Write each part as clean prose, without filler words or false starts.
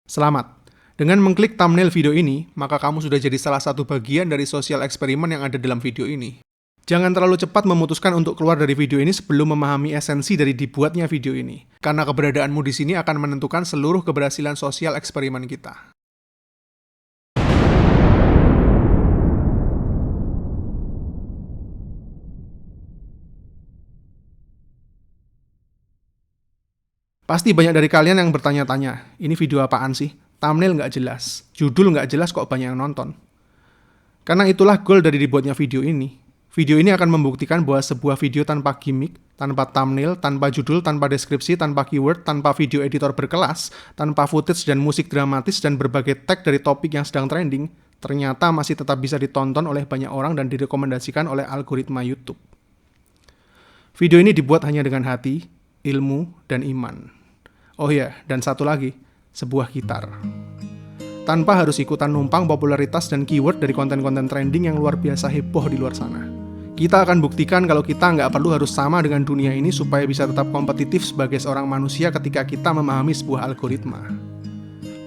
Selamat! Dengan mengklik thumbnail video ini, maka kamu sudah jadi salah satu bagian dari sosial eksperimen yang ada dalam video ini. Jangan terlalu cepat memutuskan untuk keluar dari video ini sebelum memahami esensi dari dibuatnya video ini, karena keberadaanmu di sini akan menentukan seluruh keberhasilan sosial eksperimen kita. Pasti banyak dari kalian yang bertanya-tanya, ini video apaan sih? Thumbnail nggak jelas, judul nggak jelas kok banyak yang nonton. Karena itulah goal dari dibuatnya video ini. Video ini akan membuktikan bahwa sebuah video tanpa gimmick, tanpa thumbnail, tanpa judul, tanpa deskripsi, tanpa keyword, tanpa video editor berkelas, tanpa footage dan musik dramatis dan berbagai tag dari topik yang sedang trending, ternyata masih tetap bisa ditonton oleh banyak orang dan direkomendasikan oleh algoritma YouTube. Video ini dibuat hanya dengan hati, ilmu, dan iman. Oh ya, dan satu lagi, sebuah gitar. Tanpa harus ikutan numpang popularitas dan keyword dari konten-konten trending yang luar biasa heboh di luar sana. Kita akan buktikan kalau kita nggak perlu harus sama dengan dunia ini supaya bisa tetap kompetitif sebagai seorang manusia ketika kita memahami sebuah algoritma.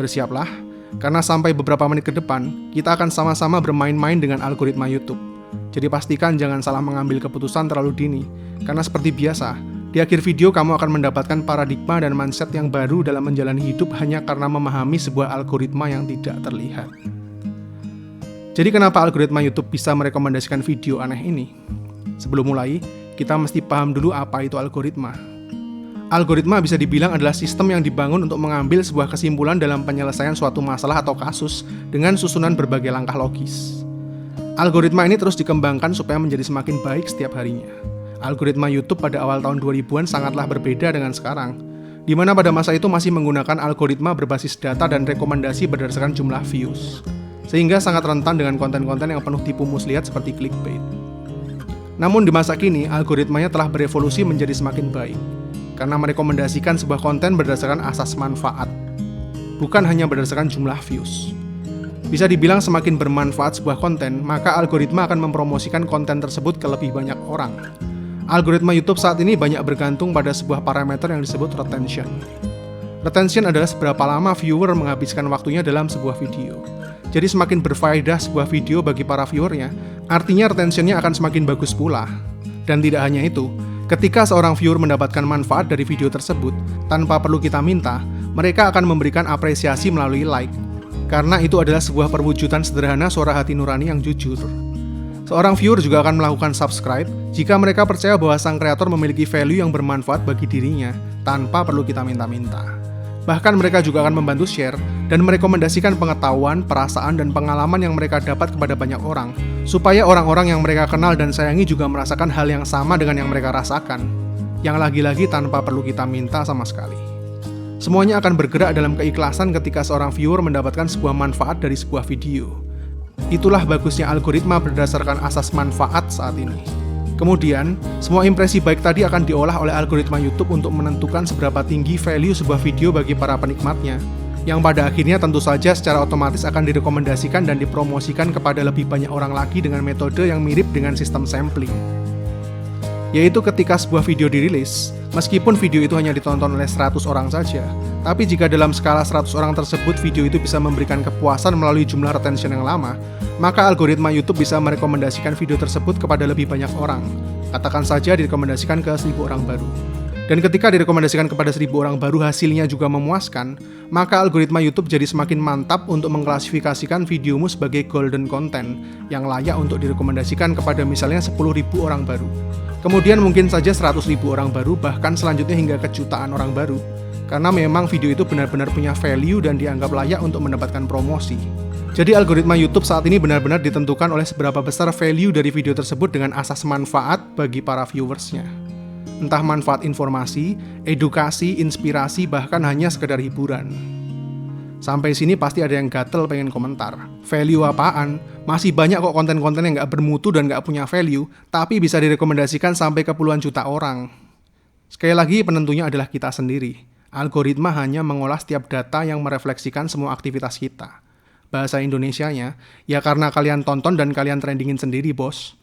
Bersiaplah, karena sampai beberapa menit ke depan, kita akan sama-sama bermain-main dengan algoritma YouTube. Jadi pastikan jangan salah mengambil keputusan terlalu dini, karena seperti biasa, di akhir video kamu akan mendapatkan paradigma dan mindset yang baru dalam menjalani hidup hanya karena memahami sebuah algoritma yang tidak terlihat. Jadi kenapa algoritma YouTube bisa merekomendasikan video aneh ini? Sebelum mulai, kita mesti paham dulu apa itu algoritma. Algoritma bisa dibilang adalah sistem yang dibangun untuk mengambil sebuah kesimpulan dalam penyelesaian suatu masalah atau kasus dengan susunan berbagai langkah logis. Algoritma ini terus dikembangkan supaya menjadi semakin baik setiap harinya. Algoritma YouTube pada awal tahun 2000-an sangatlah berbeda dengan sekarang, di mana pada masa itu masih menggunakan algoritma berbasis data dan rekomendasi berdasarkan jumlah views, sehingga sangat rentan dengan konten-konten yang penuh tipu muslihat seperti clickbait. Namun di masa kini, algoritmanya telah berevolusi menjadi semakin baik, karena merekomendasikan sebuah konten berdasarkan asas manfaat, bukan hanya berdasarkan jumlah views. Bisa dibilang semakin bermanfaat sebuah konten, maka algoritma akan mempromosikan konten tersebut ke lebih banyak orang. Algoritma YouTube saat ini banyak bergantung pada sebuah parameter yang disebut retention. Retention adalah seberapa lama viewer menghabiskan waktunya dalam sebuah video. Jadi semakin berfaedah sebuah video bagi para viewernya, artinya retentionnya akan semakin bagus pula. Dan tidak hanya itu, ketika seorang viewer mendapatkan manfaat dari video tersebut, tanpa perlu kita minta, mereka akan memberikan apresiasi melalui like. Karena itu adalah sebuah perwujudan sederhana suara hati nurani yang jujur. Seorang viewer juga akan melakukan subscribe jika mereka percaya bahwa sang kreator memiliki value yang bermanfaat bagi dirinya tanpa perlu kita minta-minta. Bahkan mereka juga akan membantu share dan merekomendasikan pengetahuan, perasaan, dan pengalaman yang mereka dapat kepada banyak orang, supaya orang-orang yang mereka kenal dan sayangi juga merasakan hal yang sama dengan yang mereka rasakan, yang lagi-lagi tanpa perlu kita minta sama sekali. Semuanya akan bergerak dalam keikhlasan ketika seorang viewer mendapatkan sebuah manfaat dari sebuah video. Itulah bagusnya algoritma berdasarkan asas manfaat saat ini. Kemudian, semua impresi baik tadi akan diolah oleh algoritma YouTube untuk menentukan seberapa tinggi value sebuah video bagi para penikmatnya, yang pada akhirnya tentu saja secara otomatis akan direkomendasikan dan dipromosikan kepada lebih banyak orang lagi dengan metode yang mirip dengan sistem sampling. Yaitu ketika sebuah video dirilis, meskipun video itu hanya ditonton oleh 100 orang saja, tapi jika dalam skala 100 orang tersebut video itu bisa memberikan kepuasan melalui jumlah retention yang lama, maka algoritma YouTube bisa merekomendasikan video tersebut kepada lebih banyak orang. Katakan saja direkomendasikan ke 1000 orang baru. Dan ketika direkomendasikan kepada 1000 orang baru hasilnya juga memuaskan, maka algoritma YouTube jadi semakin mantap untuk mengklasifikasikan videomu sebagai golden content yang layak untuk direkomendasikan kepada misalnya 10.000 orang baru. Kemudian mungkin saja 100.000 orang baru, bahkan selanjutnya hingga ke jutaan orang baru. Karena memang video itu benar-benar punya value dan dianggap layak untuk mendapatkan promosi. Jadi algoritma YouTube saat ini benar-benar ditentukan oleh seberapa besar value dari video tersebut dengan asas manfaat bagi para viewersnya. Entah manfaat informasi, edukasi, inspirasi, bahkan hanya sekedar hiburan. Sampai sini pasti ada yang gatel pengen komentar. Value apaan? Masih banyak kok konten-konten yang nggak bermutu dan nggak punya value, tapi bisa direkomendasikan sampai ke puluhan juta orang. Sekali lagi penentunya adalah kita sendiri. Algoritma hanya mengolah setiap data yang merefleksikan semua aktivitas kita. Bahasa Indonesianya, ya karena kalian tonton dan kalian trendingin sendiri, bos.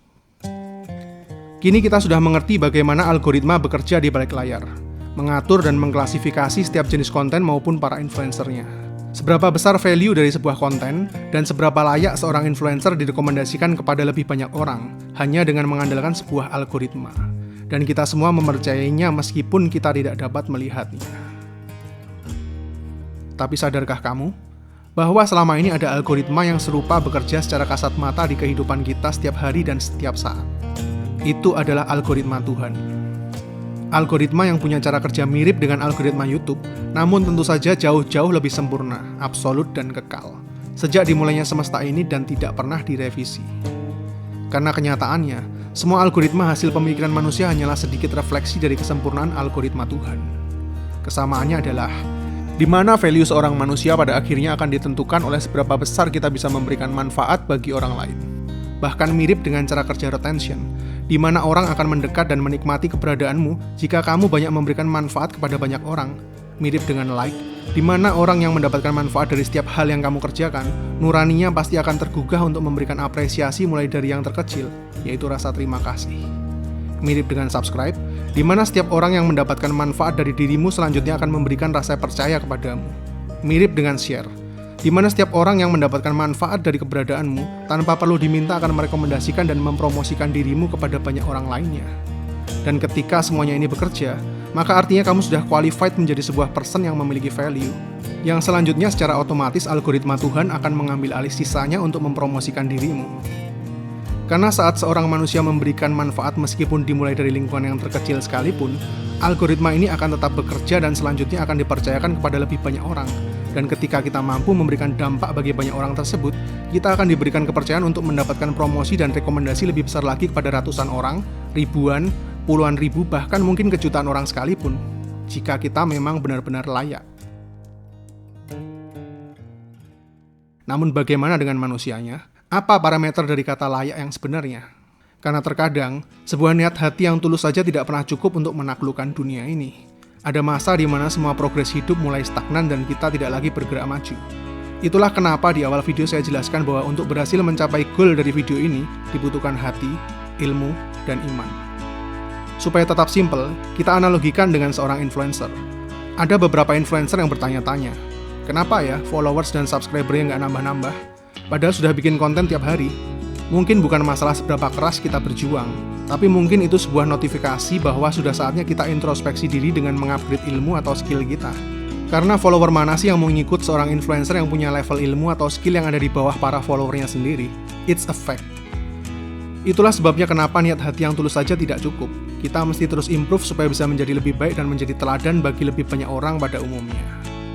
Kini kita sudah mengerti bagaimana algoritma bekerja di balik layar, mengatur dan mengklasifikasi setiap jenis konten maupun para influencernya. Seberapa besar value dari sebuah konten, dan seberapa layak seorang influencer direkomendasikan kepada lebih banyak orang, hanya dengan mengandalkan sebuah algoritma. Dan kita semua mempercayainya meskipun kita tidak dapat melihatnya. Tapi sadarkah kamu, bahwa selama ini ada algoritma yang serupa bekerja secara kasat mata di kehidupan kita setiap hari dan setiap saat? Itu adalah algoritma Tuhan. Algoritma yang punya cara kerja mirip dengan algoritma YouTube, namun tentu saja jauh-jauh lebih sempurna, absolut dan kekal, sejak dimulainya semesta ini dan tidak pernah direvisi. Karena kenyataannya, semua algoritma hasil pemikiran manusia hanyalah sedikit refleksi dari kesempurnaan algoritma Tuhan. Kesamaannya adalah, di mana value seorang manusia pada akhirnya akan ditentukan oleh seberapa besar kita bisa memberikan manfaat bagi orang lain. Bahkan mirip dengan cara kerja retention, di mana orang akan mendekat dan menikmati keberadaanmu jika kamu banyak memberikan manfaat kepada banyak orang. Mirip dengan like, di mana orang yang mendapatkan manfaat dari setiap hal yang kamu kerjakan, nuraninya pasti akan tergugah untuk memberikan apresiasi mulai dari yang terkecil, yaitu rasa terima kasih. Mirip dengan subscribe, di mana setiap orang yang mendapatkan manfaat dari dirimu selanjutnya akan memberikan rasa percaya kepadamu. Mirip dengan share, di mana setiap orang yang mendapatkan manfaat dari keberadaanmu tanpa perlu diminta akan merekomendasikan dan mempromosikan dirimu kepada banyak orang lainnya. Dan ketika semuanya ini bekerja, maka artinya kamu sudah qualified menjadi sebuah person yang memiliki value, yang selanjutnya secara otomatis algoritma Tuhan akan mengambil alih sisanya untuk mempromosikan dirimu. Karena saat seorang manusia memberikan manfaat meskipun dimulai dari lingkungan yang terkecil sekalipun, algoritma ini akan tetap bekerja dan selanjutnya akan dipercayakan kepada lebih banyak orang. Dan ketika kita mampu memberikan dampak bagi banyak orang tersebut, kita akan diberikan kepercayaan untuk mendapatkan promosi dan rekomendasi lebih besar lagi kepada ratusan orang, ribuan, puluhan ribu, bahkan mungkin ke jutaan orang sekalipun, jika kita memang benar-benar layak. Namun bagaimana dengan manusianya? Apa parameter dari kata layak yang sebenarnya? Karena terkadang, sebuah niat hati yang tulus saja tidak pernah cukup untuk menaklukkan dunia ini. Ada masa di mana semua progres hidup mulai stagnan dan kita tidak lagi bergerak maju. Itulah kenapa di awal video saya jelaskan bahwa untuk berhasil mencapai goal dari video ini, dibutuhkan hati, ilmu, dan iman. Supaya tetap simple, kita analogikan dengan seorang influencer. Ada beberapa influencer yang bertanya-tanya, kenapa ya followers dan subscriber-nya nggak nambah-nambah? Padahal sudah bikin konten tiap hari. Mungkin bukan masalah seberapa keras kita berjuang, tapi mungkin itu sebuah notifikasi bahwa sudah saatnya kita introspeksi diri dengan mengupgrade ilmu atau skill kita. Karena follower mana sih yang mau ngikut seorang influencer yang punya level ilmu atau skill yang ada di bawah para followernya sendiri? It's a fact. Itulah sebabnya kenapa niat hati yang tulus saja tidak cukup. Kita mesti terus improve supaya bisa menjadi lebih baik dan menjadi teladan bagi lebih banyak orang pada umumnya.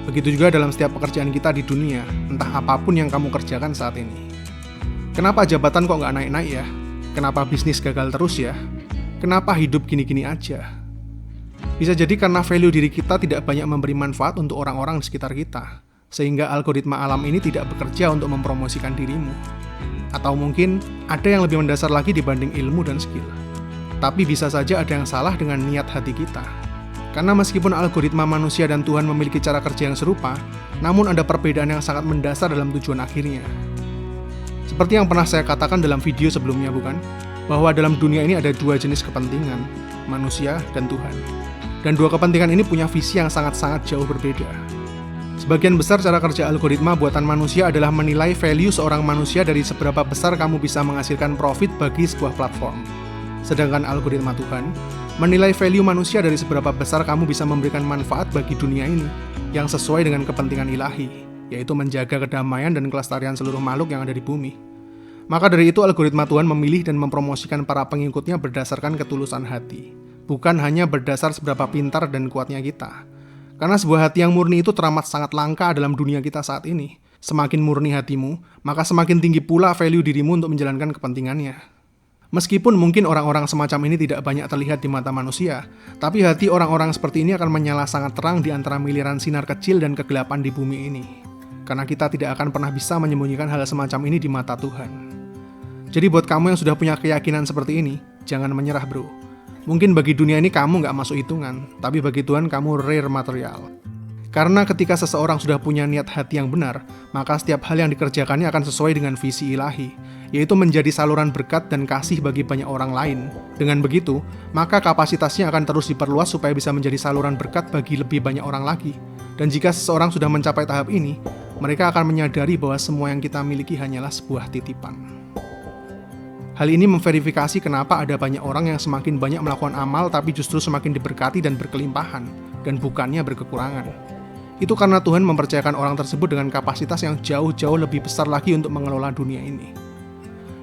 Begitu juga dalam setiap pekerjaan kita di dunia, entah apapun yang kamu kerjakan saat ini. Kenapa jabatan kok nggak naik-naik ya? Kenapa bisnis gagal terus ya? Kenapa hidup gini-gini aja? Bisa jadi karena value diri kita tidak banyak memberi manfaat untuk orang-orang di sekitar kita, sehingga algoritma alam ini tidak bekerja untuk mempromosikan dirimu. Atau mungkin ada yang lebih mendasar lagi dibanding ilmu dan skill. Tapi bisa saja ada yang salah dengan niat hati kita. Karena meskipun algoritma manusia dan Tuhan memiliki cara kerja yang serupa, namun ada perbedaan yang sangat mendasar dalam tujuan akhirnya. Seperti yang pernah saya katakan dalam video sebelumnya, bukan? Bahwa dalam dunia ini ada dua jenis kepentingan, manusia dan Tuhan. Dan dua kepentingan ini punya visi yang sangat-sangat jauh berbeda. Sebagian besar cara kerja algoritma buatan manusia adalah menilai value seorang manusia dari seberapa besar kamu bisa menghasilkan profit bagi sebuah platform. Sedangkan algoritma Tuhan menilai value manusia dari seberapa besar kamu bisa memberikan manfaat bagi dunia ini yang sesuai dengan kepentingan ilahi, yaitu menjaga kedamaian dan kelestarian seluruh makhluk yang ada di bumi. Maka dari itu algoritma Tuhan memilih dan mempromosikan para pengikutnya berdasarkan ketulusan hati, bukan hanya berdasar seberapa pintar dan kuatnya kita. Karena sebuah hati yang murni itu teramat sangat langka dalam dunia kita saat ini. Semakin murni hatimu, maka semakin tinggi pula value dirimu untuk menjalankan kepentingannya. Meskipun mungkin orang-orang semacam ini tidak banyak terlihat di mata manusia, tapi hati orang-orang seperti ini akan menyala sangat terang di antara miliaran sinar kecil dan kegelapan di bumi ini. Karena kita tidak akan pernah bisa menyembunyikan hal semacam ini di mata Tuhan. Jadi buat kamu yang sudah punya keyakinan seperti ini, jangan menyerah bro. Mungkin bagi dunia ini kamu nggak masuk hitungan, tapi bagi Tuhan kamu rare material. Karena ketika seseorang sudah punya niat hati yang benar, maka setiap hal yang dikerjakannya akan sesuai dengan visi ilahi, yaitu menjadi saluran berkat dan kasih bagi banyak orang lain. Dengan begitu, maka kapasitasnya akan terus diperluas supaya bisa menjadi saluran berkat bagi lebih banyak orang lagi. Dan jika seseorang sudah mencapai tahap ini, mereka akan menyadari bahwa semua yang kita miliki hanyalah sebuah titipan. Hal ini memverifikasi kenapa ada banyak orang yang semakin banyak melakukan amal tapi justru semakin diberkati dan berkelimpahan, dan bukannya berkekurangan. Itu karena Tuhan mempercayakan orang tersebut dengan kapasitas yang jauh-jauh lebih besar lagi untuk mengelola dunia ini.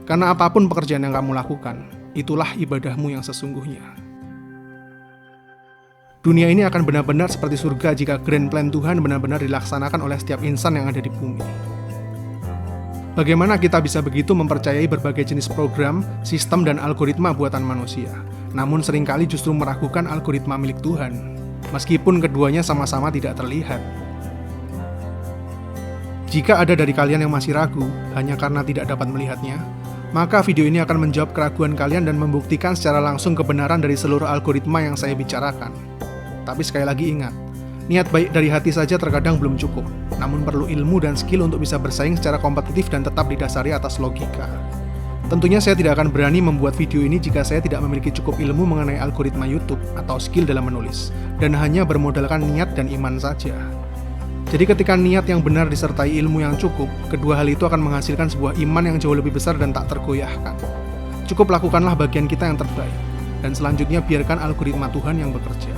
Karena apapun pekerjaan yang kamu lakukan, itulah ibadahmu yang sesungguhnya. Dunia ini akan benar-benar seperti surga jika grand plan Tuhan benar-benar dilaksanakan oleh setiap insan yang ada di bumi. Bagaimana kita bisa begitu mempercayai berbagai jenis program, sistem, dan algoritma buatan manusia, namun seringkali justru meragukan algoritma milik Tuhan, meskipun keduanya sama-sama tidak terlihat. Jika ada dari kalian yang masih ragu hanya karena tidak dapat melihatnya, maka video ini akan menjawab keraguan kalian dan membuktikan secara langsung kebenaran dari seluruh algoritma yang saya bicarakan. Tapi sekali lagi ingat, niat baik dari hati saja terkadang belum cukup, namun perlu ilmu dan skill untuk bisa bersaing secara kompetitif dan tetap didasari atas logika. Tentunya saya tidak akan berani membuat video ini jika saya tidak memiliki cukup ilmu mengenai algoritma YouTube atau skill dalam menulis, dan hanya bermodalkan niat dan iman saja. Jadi ketika niat yang benar disertai ilmu yang cukup, kedua hal itu akan menghasilkan sebuah iman yang jauh lebih besar dan tak tergoyahkan. Cukup lakukanlah bagian kita yang terbaik, dan selanjutnya biarkan algoritma Tuhan yang bekerja.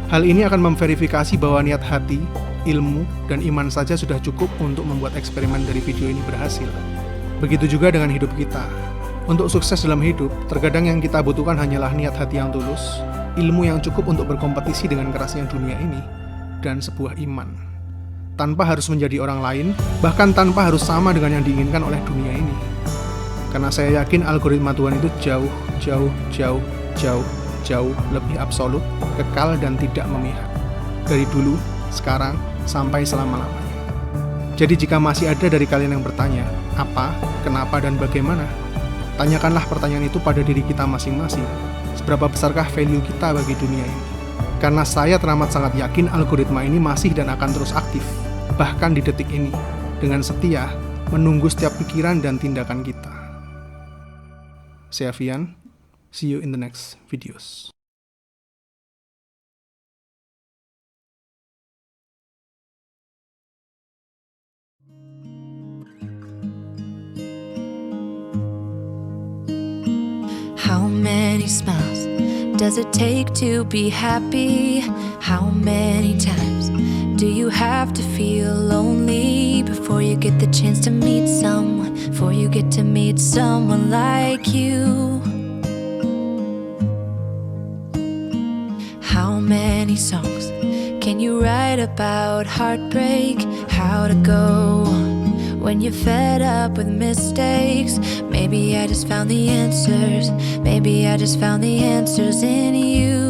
Hal ini akan memverifikasi bahwa niat hati, ilmu, dan iman saja sudah cukup untuk membuat eksperimen dari video ini berhasil. Begitu juga dengan hidup kita. Untuk sukses dalam hidup, terkadang yang kita butuhkan hanyalah niat hati yang tulus, ilmu yang cukup untuk berkompetisi dengan kerasnya dunia ini, dan sebuah iman. Tanpa harus menjadi orang lain, bahkan tanpa harus sama dengan yang diinginkan oleh dunia ini. Karena saya yakin algoritma Tuhan itu jauh lebih absolut, kekal, dan tidak memihak. Dari dulu, sekarang, sampai selama-lamanya. Jadi jika masih ada dari kalian yang bertanya, apa, kenapa, dan bagaimana? Tanyakanlah pertanyaan itu pada diri kita masing-masing. Seberapa besarkah value kita bagi dunia ini? Karena saya teramat sangat yakin algoritma ini masih dan akan terus aktif, bahkan di detik ini, dengan setia, menunggu setiap pikiran dan tindakan kita. Saya Fian. See you in the next videos. How many smiles does it take to be happy? How many times do you have to feel lonely before you get the chance to meet someone, before you get to meet someone like you? How many songs can you write about heartbreak? How to go on when you're fed up with mistakes? Maybe I just found the answers. Maybe I just found the answers in you.